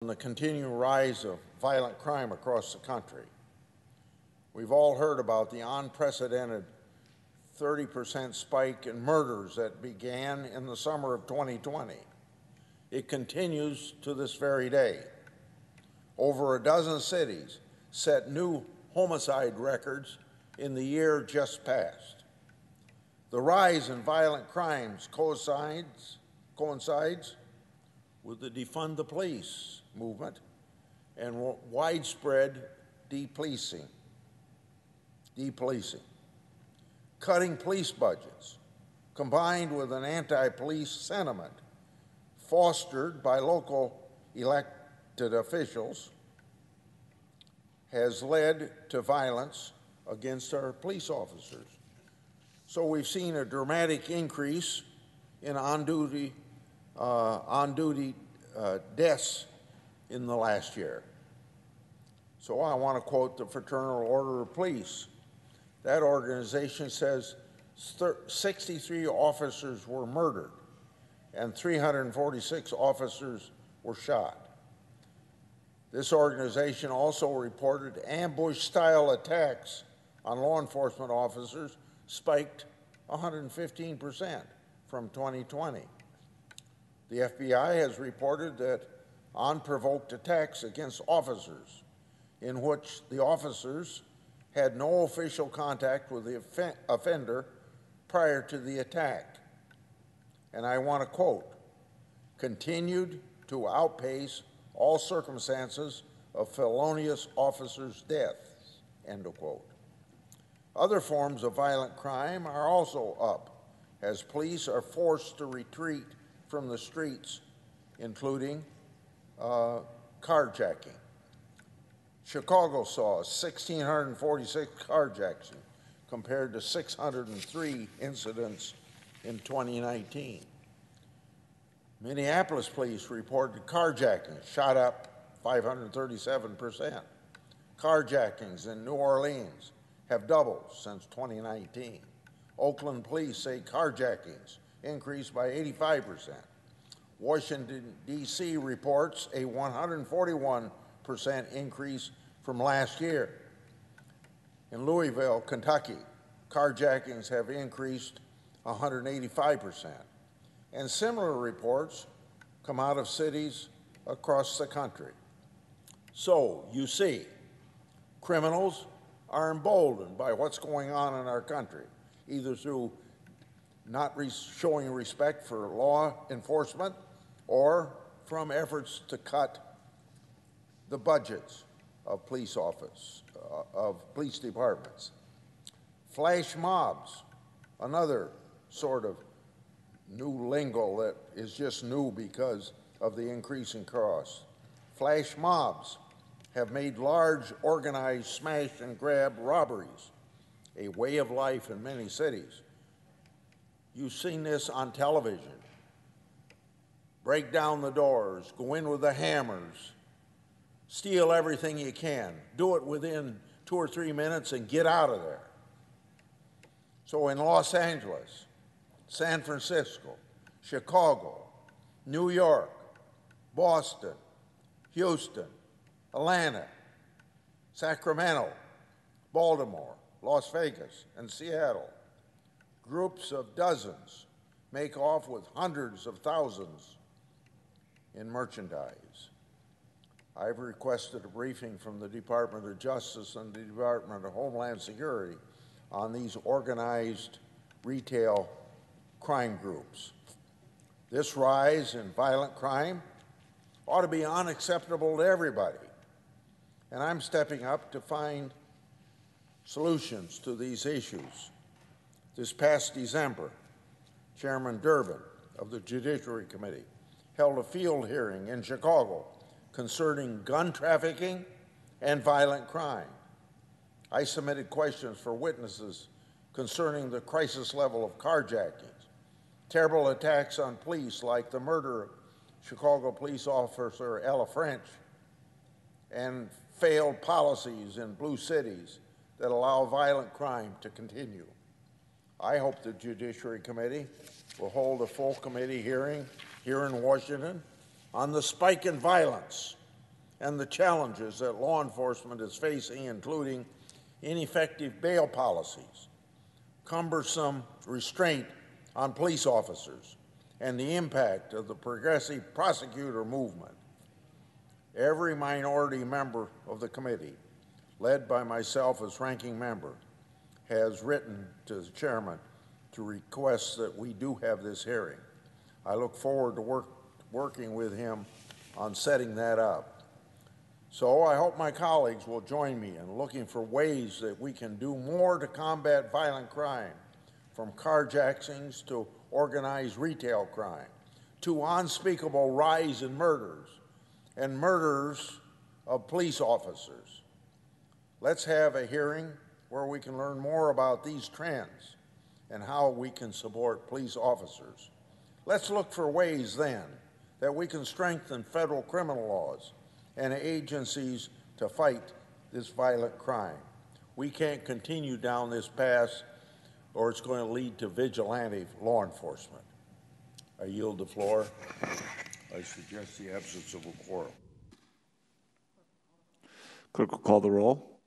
on the continuing rise of violent crime across the country. We've all heard about the unprecedented 30% spike in murders that began in the summer of 2020. It continues to this very day. Over a dozen cities set new homicide records in the year just passed. The rise in violent crimes coincides with the defund the police movement and widespread depolicing. Cutting police budgets, combined with an anti-police sentiment fostered by local elected officials, has led to violence against our police officers. So we've seen a dramatic increase in on-duty deaths in the last year. So I want to quote the Fraternal Order of Police. That organization says 63 officers were murdered and 346 officers were shot. This organization also reported ambush-style attacks on law enforcement officers spiked 115% from 2020. The FBI has reported that unprovoked attacks against officers, in which the officers had no official contact with the offender prior to the attack, and I want to quote, continued to outpace all circumstances of felonious officers' deaths, end of quote. Other forms of violent crime are also up as police are forced to retreat from the streets, including carjacking. Chicago saw 1,646 carjackings compared to 603 incidents in 2019. Minneapolis police reported carjackings shot up 537%. Carjackings in New Orleans have doubled since 2019. Oakland police say carjackings increased by 85%. Washington, D.C. reports a 141% increase from last year. In Louisville, Kentucky, carjackings have increased 185%. And similar reports come out of cities across the country. So, you see, criminals are emboldened by what's going on in our country, either through not showing respect for law enforcement or from efforts to cut the budgets of police departments. Flash mobs, another sort of new lingo that is just new because of the increase in costs. Flash mobs have made large organized smash and grab robberies a way of life in many cities. You've seen this on television. Break down the doors, go in with the hammers, steal everything you can, do it within 2 or 3 minutes and get out of there. So in Los Angeles, San Francisco, Chicago, New York, Boston, Houston, Atlanta, Sacramento, Baltimore, Las Vegas, and Seattle, groups of dozens make off with hundreds of thousands in merchandise. I've requested a briefing from the Department of Justice and the Department of Homeland Security on these organized retail crime groups. This rise in violent crime ought to be unacceptable to everybody, and I'm stepping up to find solutions to these issues. This past December, Chairman Durbin of the Judiciary Committee held a field hearing in Chicago concerning gun trafficking and violent crime. I submitted questions for witnesses concerning the crisis level of carjackings, terrible attacks on police like the murder of Chicago police officer Ella French, and failed policies in blue cities that allow violent crime to continue. I hope the Judiciary Committee will hold a full committee hearing here in Washington on the spike in violence and the challenges that law enforcement is facing, including ineffective bail policies, cumbersome restraint on police officers, and the impact of the progressive prosecutor movement. Every minority member of the committee, led by myself as ranking member, has written to the chairman to request that we do have this hearing. I look forward to working with him on setting that up. So I hope my colleagues will join me in looking for ways that we can do more to combat violent crime, from carjackings to organized retail crime, to unspeakable rise in murders and murders of police officers. Let's have a hearing where we can learn more about these trends and how we can support police officers. Let's look for ways then that we can strengthen federal criminal laws and agencies to fight this violent crime. We can't continue down this path or it's going to lead to vigilante law enforcement. I yield the floor. I suggest the absence of a quorum. Clerk will call the roll.